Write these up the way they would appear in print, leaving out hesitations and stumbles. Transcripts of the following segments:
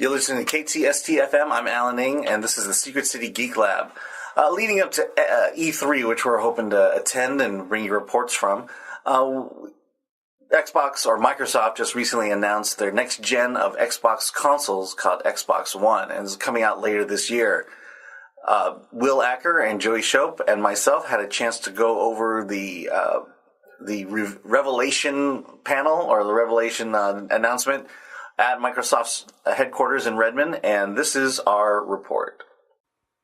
You're listening to KTST-FM. I'm Alan Ng, and this is the Secret City Geek Lab. Leading up to E3, which we're hoping to attend and bring you reports from, Xbox or Microsoft just recently announced their next gen of Xbox consoles called Xbox One, and it's coming out later this year. Will Acker and Joey Shope and myself had a chance to go over the revelation panel or the revelation announcement at Microsoft's headquarters in Redmond, and this is our report.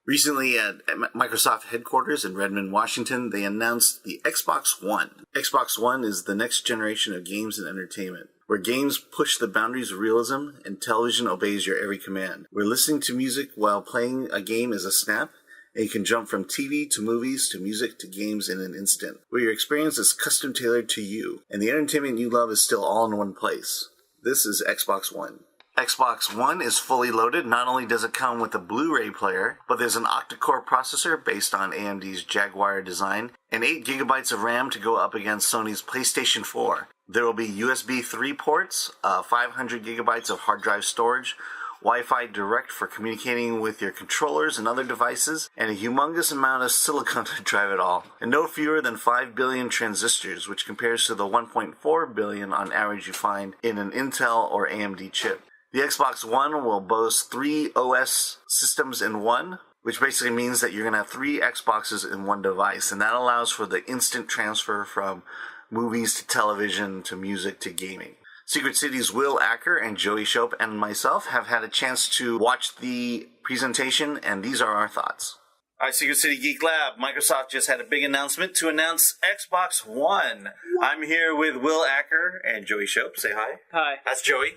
Recently at Microsoft headquarters in Redmond, Washington, they announced the Xbox One. Xbox One is the next generation of games and entertainment, where games push the boundaries of realism and television obeys your every command. Where listening to music while playing a game is a snap, and you can jump from TV to movies to music to games in an instant. Where your experience is custom tailored to you, and the entertainment you love is still all in one place. This is Xbox One. Xbox One is fully loaded. Not only does it come with a Blu-ray player, but there's an octa-core processor based on AMD's Jaguar design, and 8 gigabytes of RAM to go up against Sony's PlayStation 4. There will be USB 3 ports, 500 gigabytes of hard drive storage, Wi-Fi Direct for communicating with your controllers and other devices, and a humongous amount of silicon to drive it all. And no fewer than 5 billion transistors, which compares to the 1.4 billion on average you find in an Intel or AMD chip. The Xbox One will boast 3 OS systems in one, which basically means that you're going to have 3 Xboxes in one device, and that allows for the instant transfer from movies to television to music to gaming. Secret City's Will Acker and Joey Shope and myself have had a chance to watch the presentation, and these are our thoughts. All right, Secret City Geek Lab. Microsoft just had a big announcement to announce Xbox One. I'm here with Will Acker and Joey Shope. Say hi. Hi. That's Joey.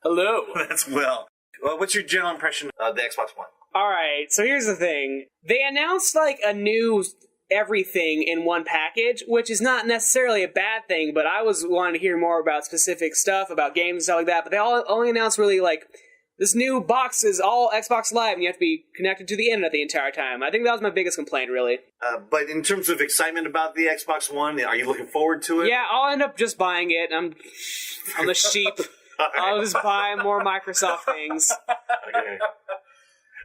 Hello. That's Will. Well, what's your general impression of the Xbox One? Alright, so here's the thing. They announced, a new everything in one package, which is not necessarily a bad thing, but I was wanting to hear more about specific stuff, about games and stuff like that, but they only announced really, this new box is all Xbox Live, and you have to be connected to the internet the entire time. I think that was my biggest complaint, really. But in terms of excitement about the Xbox One, are you looking forward to it? Yeah, I'll end up just buying it. I'm a sheep. I'll just buy more Microsoft things. Okay.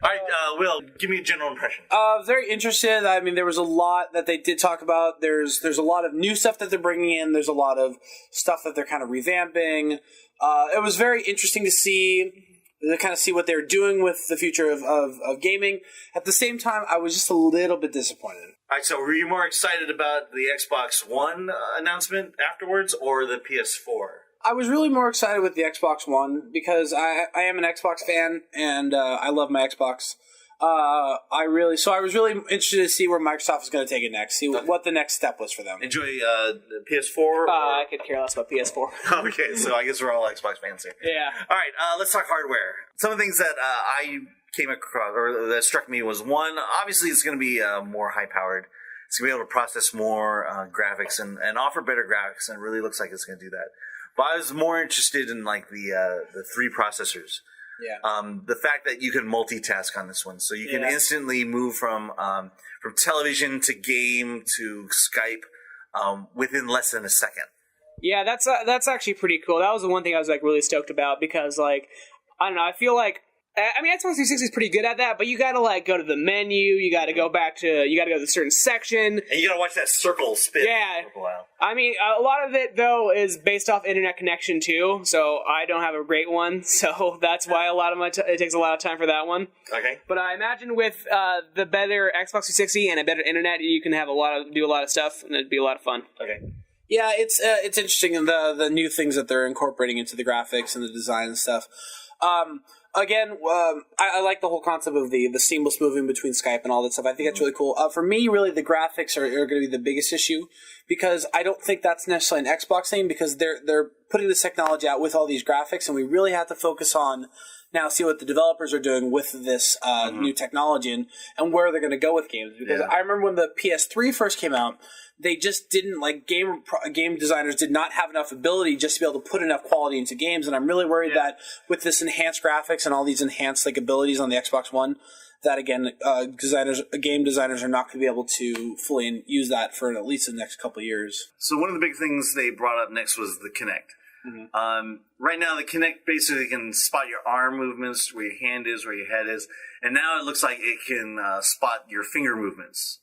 All right, Will, give me a general impression. Very interested. I mean, there was a lot that they did talk about. There's a lot of new stuff that they're bringing in. There's a lot of stuff that they're kind of revamping. It was very interesting to kind of see what they're doing with the future of gaming. At the same time, I was just a little bit disappointed. All right, so were you more excited about the Xbox One announcement afterwards or the PS4? I was really more excited with the Xbox One because I am an Xbox fan and I love my Xbox. I was really interested to see where Microsoft is going to take it next, see what the next step was for them. Enjoy PS4? I could care less about PS4. Okay, so I guess we're all Xbox fans here. Yeah. All right, let's talk hardware. Some of the things that I came across, or that struck me, was one, obviously it's going to be more high-powered. It's going to be able to process more graphics and offer better graphics, and it really looks like it's going to do that. But I was more interested in the 3 processors. Yeah. The fact that you can multitask on this one, so you can instantly move from television to game to Skype within less than a second. Yeah, that's actually pretty cool. That was the one thing I was really stoked about because I don't know, I feel like Xbox 360 is pretty good at that, but you gotta go to the menu, you gotta go to a certain section. And you gotta watch that circle spin. Yeah. For a while. I mean, a lot of it, though, is based off internet connection, too, so I don't have a great one, so that's why it takes a lot of time for that one. Okay. But I imagine with the better Xbox 360 and a better internet, you can have do a lot of stuff, and it'd be a lot of fun. Okay. Yeah, it's interesting, the new things that they're incorporating into the graphics and the design and stuff. Again, I like the whole concept of the seamless moving between Skype and all that stuff. I think that's really cool. For me, really, the graphics are going to be the biggest issue because I don't think that's necessarily an Xbox thing because they're putting this technology out with all these graphics, and we really have to focus on now see what the developers are doing with this new technology and where they're going to go with games. Because I remember when the PS3 first came out, they just didn't game designers did not have enough ability just to be able to put enough quality into games, and I'm really worried that with this enhanced graphics and all these enhanced abilities on the Xbox One, that again game designers are not going to be able to fully use that for at least the next couple of years. So one of the big things they brought up next was the Kinect. Right now, the Kinect basically can spot your arm movements, where your hand is, where your head is, and now it looks like it can spot your finger movements.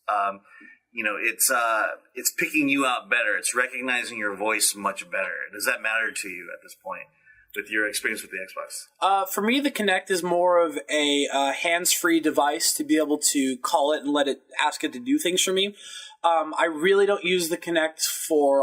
It's picking you out better. It's recognizing your voice much better. Does that matter to you at this point with your experience with the Xbox? For me, the Kinect is more of a hands-free device to be able to call it and ask it to do things for me. I really don't use the Kinect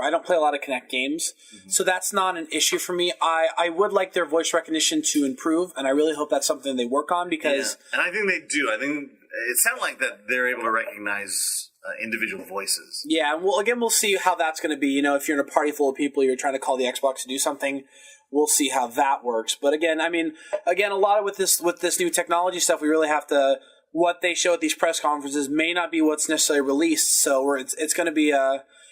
I don't play a lot of Kinect games, so that's not an issue for me. I would like their voice recognition to improve, and I really hope that's something they work on because... Yeah. And I think they do. I think it sounds like that they're able to recognize individual voices. Yeah, well, again, we'll see how that's going to be. If you're in a party full of people, you're trying to call the Xbox to do something, we'll see how that works. But again, a lot of with this new technology stuff, we really have to... What they show at these press conferences may not be what's necessarily released, so it's going to be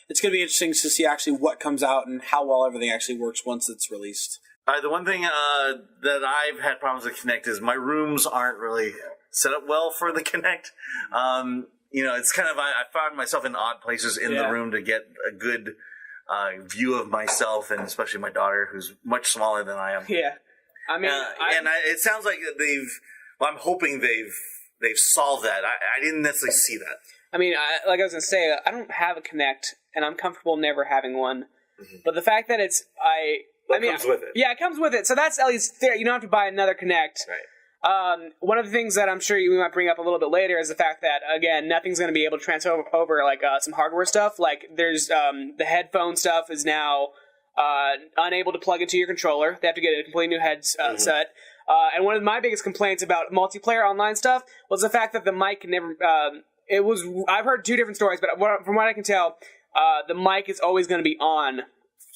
interesting to see actually what comes out and how well everything actually works once it's released. All right, the one thing that I've had problems with Kinect is my rooms aren't really set up well for the Kinect. It's kind of I found myself in odd places in the room to get a good view of myself, and especially my daughter, who's much smaller than I am. Yeah, it sounds like I'm hoping they've solved that. I didn't necessarily see that. Like I was going to say, I don't have a Kinect, and I'm comfortable never having one. But the fact that it comes with it. Yeah, it comes with it. So that's at least there. You don't have to buy another Kinect. Right. One of the things that I'm sure we might bring up a little bit later is the fact that, again, nothing's going to be able to transfer over some hardware stuff. Like, there's the headphone stuff is now unable to plug into your controller. They have to get a completely new headset. And one of my biggest complaints about multiplayer online stuff was the fact that the mic never... I've heard two different stories, but from what I can tell, the mic is always going to be on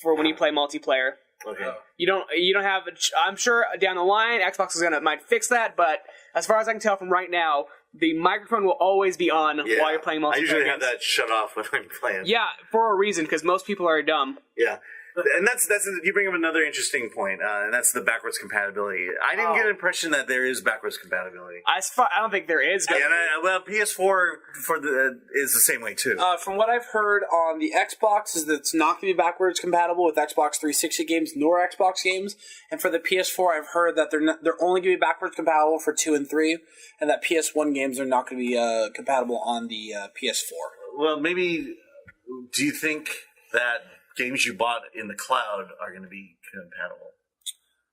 for when you play multiplayer. Okay. You don't have... I'm sure down the line, Xbox might fix that, but as far as I can tell from right now, the microphone will always be on while you're playing multiplayer. I usually have that shut off when I'm playing. Yeah, for a reason, because most people are dumb. Yeah. And that's you bring up another interesting point, and that's the backwards compatibility. I didn't get an impression that there is backwards compatibility. I don't think there is. PS4 is the same way too. From what I've heard on the Xbox is that it's not going to be backwards compatible with Xbox 360 games nor Xbox games, and for the PS4, I've heard that they're only going to be backwards compatible for 2 and 3, and that PS1 games are not going to be compatible on the PS4. Well, maybe. Do you think that games you bought in the cloud are going to be compatible?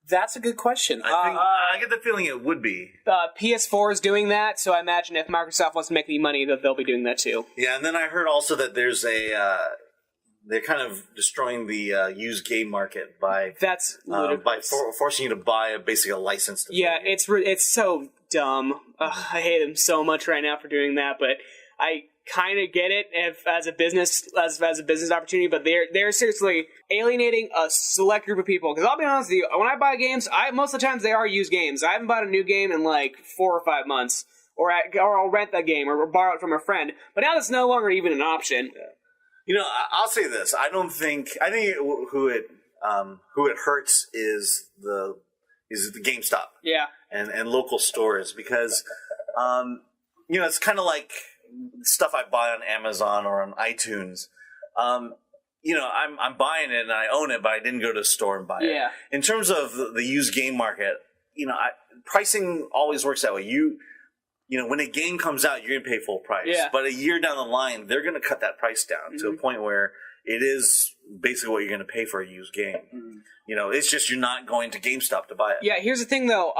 That's a good question. I get the feeling it would be. PS4 is doing that, so I imagine if Microsoft wants to make any money, that they'll be doing that too. Yeah, and then I heard also that there's they're kind of destroying the used game market by forcing you to buy basically a license. It's so dumb. I hate them so much right now for doing that, but I kind of get it as a business opportunity, but they're seriously alienating a select group of people. Because I'll be honest with you, when I buy games, most of the times they are used games. I haven't bought a new game in like 4 or 5 months, or I'll rent that game or borrow it from a friend. But now that's no longer even an option. I'll say this: I think who it hurts is the GameStop, and local stores, because it's kind of like stuff I buy on Amazon or on iTunes. I'm buying it and I own it, but I didn't go to the store and buy it. Yeah. In terms of the used game market, pricing always works that way. When a game comes out, you're going to pay full price. Yeah. But a year down the line, they're going to cut that price down to a point where it is basically what you're going to pay for a used game. Mm-hmm. It's just you're not going to GameStop to buy it. Yeah, here's the thing, though.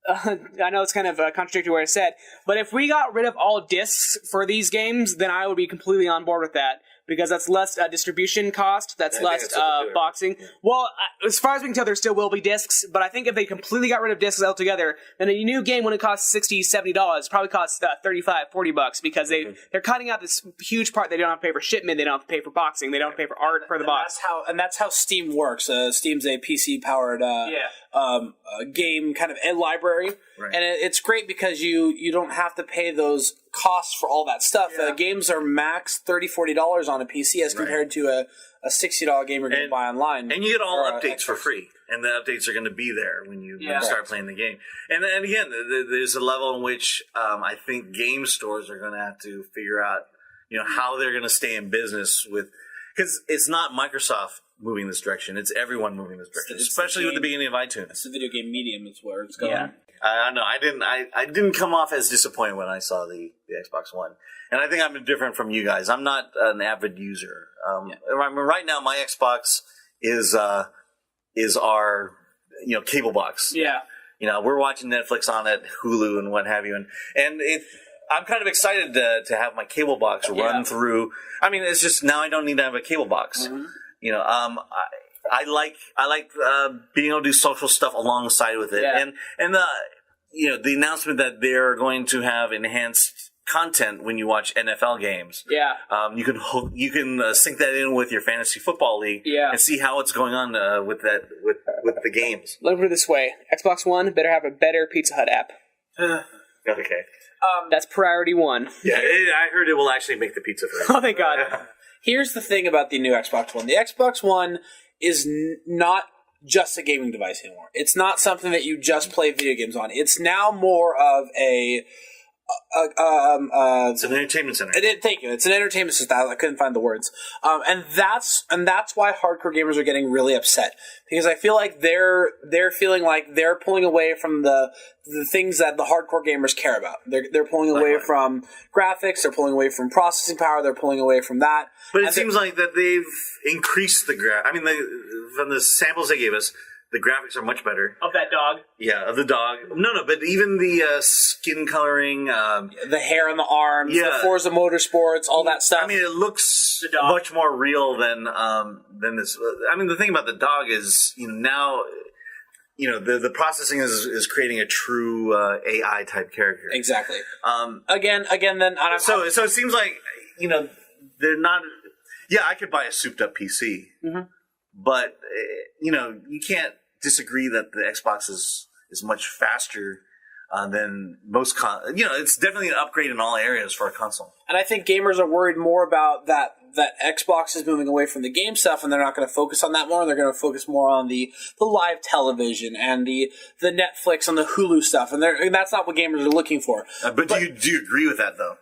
I know it's kind of contradictory what I said, but if we got rid of all discs for these games, then I would be completely on board with that, because that's less distribution cost, that's less boxing. Yeah. Well, as far as we can tell, there still will be discs, but I think if they completely got rid of discs altogether, then a new game wouldn't cost $60, $70, probably costs $35, $40, because they're cutting out this huge part. They don't have to pay for shipment, they don't have to pay for boxing, they don't have to pay for art for the box. That's how Steam works. Steam's a PC-powered game kind of library, and it's great because you don't have to pay those costs for all that stuff. Games are max $30, $40 on a PC as compared to a $60 game you're going to buy online. And you get all updates for free, and the updates are going to be there when you start playing the game. And again, there's a level in which I think game stores are going to have to figure out how they're going to stay in business with, because it's not Microsoft moving this direction. It's everyone moving this direction, It's especially with the beginning of iTunes. It's the video game medium is where it's going. Yeah. I know. I didn't come off as disappointed when I saw the Xbox One, and I think I'm different from you guys. I'm not an avid user. I mean, right now my Xbox is our cable box. Yeah. We're watching Netflix on it, Hulu, and what have you, and I'm kind of excited to have my cable box run through. I mean, it's just now I don't need to have a cable box. Mm-hmm. I like being able to do social stuff alongside with it, and the announcement that they're going to have enhanced content when you watch NFL games. Yeah. You can sync that in with your fantasy football league. Yeah. And see how it's going on with the games. Let me put it this way: Xbox One better have a better Pizza Hut app. Okay. That's priority one. Yeah, I heard it will actually make the pizza for you. Oh, thank God. Here's the thing about the new Xbox One. The Xbox One is not just a gaming device anymore. It's not something that you just play video games on. It's now more of it's an entertainment center. Thank you. It's an entertainment system. I couldn't find the words, and that's why hardcore gamers are getting really upset, because I feel like they're feeling like they're pulling away from the things that the hardcore gamers care about. They're pulling away from graphics. They're pulling away from processing power. They're pulling away from that. But it seems like that they've increased the I mean, from the samples they gave us, the graphics are much better. Of that dog? Yeah, of the dog. No, but even the skin coloring. The hair on the arms, the Forza Motorsports, all that stuff. I mean, it looks much more real than this. I mean, the thing about the dog is, now, the processing is creating a true AI type character. Exactly. Again, then... So it seems like, they're not... Yeah, I could buy a souped up PC. Mm-hmm. But, you can't disagree that the Xbox is much faster than most it's definitely an upgrade in all areas for a console. And I think gamers are worried more about that Xbox is moving away from the game stuff, and they're not going to focus on that more. And they're going to focus more on the live television and the Netflix and the Hulu stuff, and that's not what gamers are looking for. But do you agree with that though?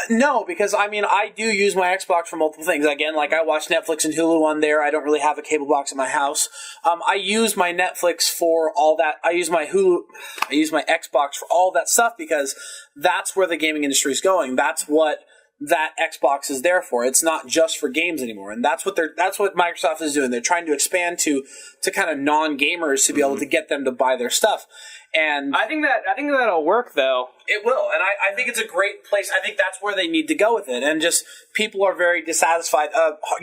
No, because I mean, I do use my Xbox for multiple things. Again, like I watch Netflix and Hulu on there. I don't really have a cable box in my house. I use my Netflix for all that. I use my Hulu. I use my Xbox for all that stuff because that's where the gaming industry is going. That's what that Xbox is there for. It's not just for games anymore, and that's what Microsoft is doing. They're trying to expand to kind of non-gamers to be able to get them to buy their stuff. And I think that'll work though. It will, and I think it's a great place. I think that's where they need to go with it. And just people are very dissatisfied.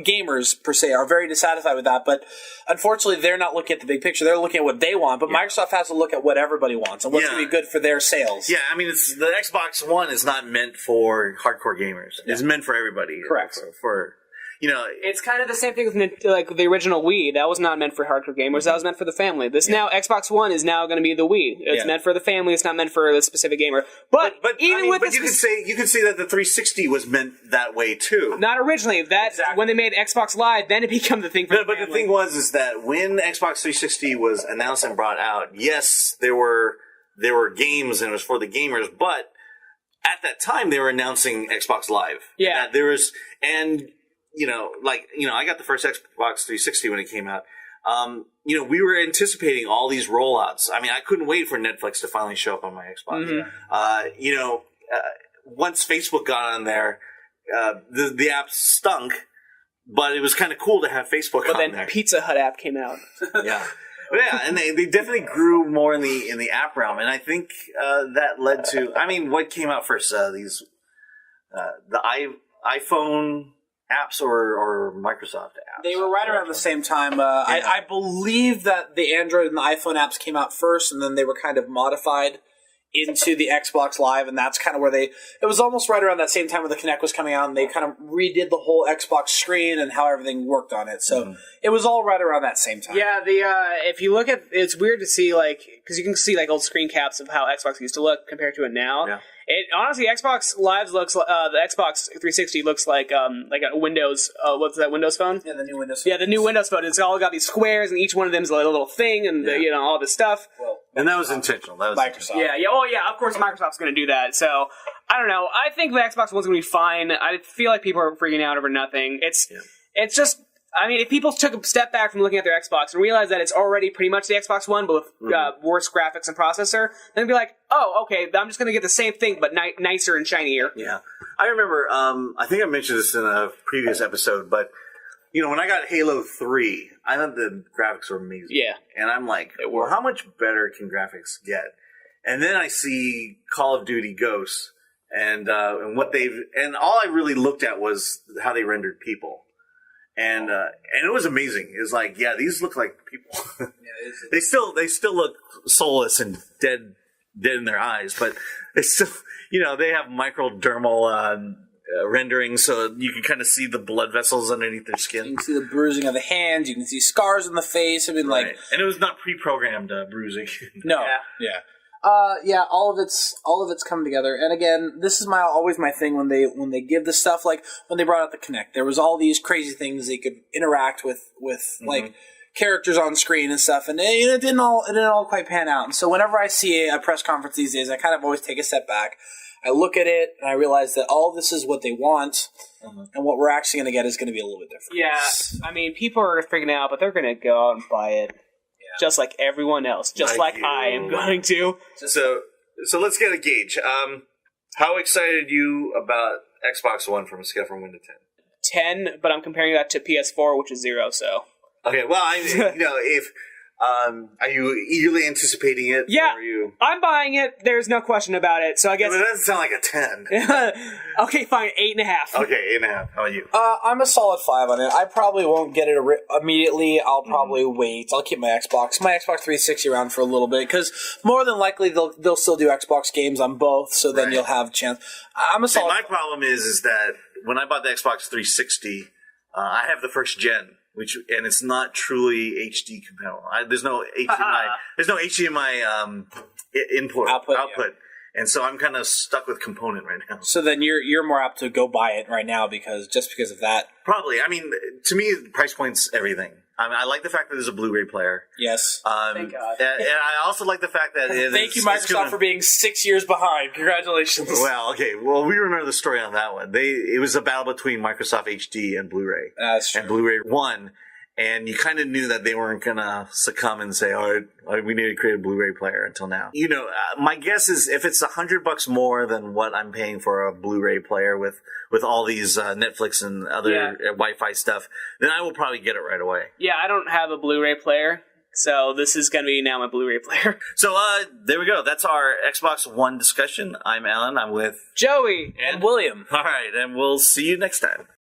Gamers per se are very dissatisfied with that. But unfortunately, they're not looking at the big picture. They're looking at what they want. But Microsoft has to look at what everybody wants and what's going to be good for their sales. Yeah, I mean, the Xbox One is not meant for hardcore gamers. Yeah. It's meant for everybody. Correct. For it's kind of the same thing with like the original Wii. That was not meant for hardcore gamers. That was meant for the family. Now Xbox One is now going to be the Wii. It's meant for the family. It's not meant for the specific gamer. But even you could say that the 360 was meant that way too. Not originally. When they made Xbox Live, then it became the thing for the family. But the thing is that when Xbox 360 was announced and brought out, yes, there were games and it was for the gamers, but at that time they were announcing Xbox Live. Yeah, I got the first Xbox 360 when it came out. We were anticipating all these rollouts. I mean, I couldn't wait for Netflix to finally show up on my Xbox. Mm-hmm. Once Facebook got on there, the app stunk, but it was kind of cool to have Facebook on there. But then Pizza Hut app came out. Yeah. Yeah, and they definitely grew more in the app realm, and I think that led to. I mean, what came out first? The iPhone apps or Microsoft apps? They were right around the same time. I believe that the Android and the iPhone apps came out first, and then they were kind of modified into the Xbox Live, and that's kind of where it was almost right around that same time when the Kinect was coming out, and they kind of redid the whole Xbox screen and how everything worked on it. So it was all right around that same time. Yeah, if you look at, it's weird to see, because you can see old screen caps of how Xbox used to look compared to it now. Yeah. It honestly, Xbox Live looks the Xbox 360 looks like a Windows. What's that Windows phone? Yeah, the new Windows phone. Yeah, the new Windows phone. It's all got these squares, and each one of them is a little thing, and all this stuff. Well, and that was intentional. That was Microsoft. Yeah. Oh yeah. Of course, Microsoft's going to do that. So I don't know. I think the Xbox One's going to be fine. I feel like people are freaking out over nothing. It's just. I mean, if people took a step back from looking at their Xbox and realized that it's already pretty much the Xbox One, but with worse graphics and processor, then they'd be like, oh, okay, I'm just going to get the same thing, but nicer and shinier. Yeah. I remember, I think I mentioned this in a previous episode, but, when I got Halo 3, I thought the graphics were amazing. Yeah. And I'm like, well, how much better can graphics get? And then I see Call of Duty Ghosts, and what and all I really looked at was how they rendered people. And it was amazing. It was like, yeah, these look like people. They still look soulless and dead in their eyes, but it's still, they have microdermal rendering, so you can kind of see the blood vessels underneath their skin. You can see the bruising of the hands. You can see scars on the face. I mean, right. And it was not pre-programmed bruising. No. Yeah. All of it's come together. And again, this is always my thing when they give the stuff, like when they brought out the Kinect, there was all these crazy things they could interact with like characters on screen and stuff, and it didn't all quite pan out. And so whenever I see a press conference these days, I kind of always take a step back. I look at it and I realize that all this is what they want, and what we're actually going to get is going to be a little bit different. Yeah, I mean, people are freaking out, but they're going to go out and buy it. Just like everyone else. Just like I am going to. So let's get a gauge. How excited are you about Xbox One from a scale from 1 to 10? 10, but I'm comparing that to PS4, which is 0, so. Okay, well, if... are you eagerly anticipating it? Yeah, or are you... I'm buying it. There's no question about it. So I guess... But it doesn't sound like a 10. Okay, fine. 8.5. Okay, 8.5. How about you? I'm a solid 5 on it. I probably won't get it immediately. I'll probably wait. I'll keep my Xbox 360 around for a little bit, because more than likely they'll still do Xbox games on both, so then you'll have a chance. I'm a solid... My problem is that when I bought the Xbox 360, I have the first gen. And it's not truly HD compatible. There's no HDMI. There's no HDMI output. Yeah. And so I'm kind of stuck with component right now. So then you're more apt to go buy it right now because of that. Probably. I mean, to me, price point's everything. I like the fact that there's a Blu-ray player. Yes. Thank God. And I also like the fact that Thank you, Microsoft, for being 6 years behind. Congratulations. Well, okay. Well, we remember the story on that one. It was a battle between Microsoft HD and Blu-ray. That's true. And Blu-ray won. And you kind of knew that they weren't going to succumb and say, all right, we need to create a Blu-ray player until now. My guess is if it's $100 more than what I'm paying for a Blu-ray player with all these Netflix and other Wi-Fi stuff, then I will probably get it right away. Yeah, I don't have a Blu-ray player, so this is going to be now my Blu-ray player. So there we go. That's our Xbox One discussion. I'm Alan. I'm with Joey and William. All right, and we'll see you next time.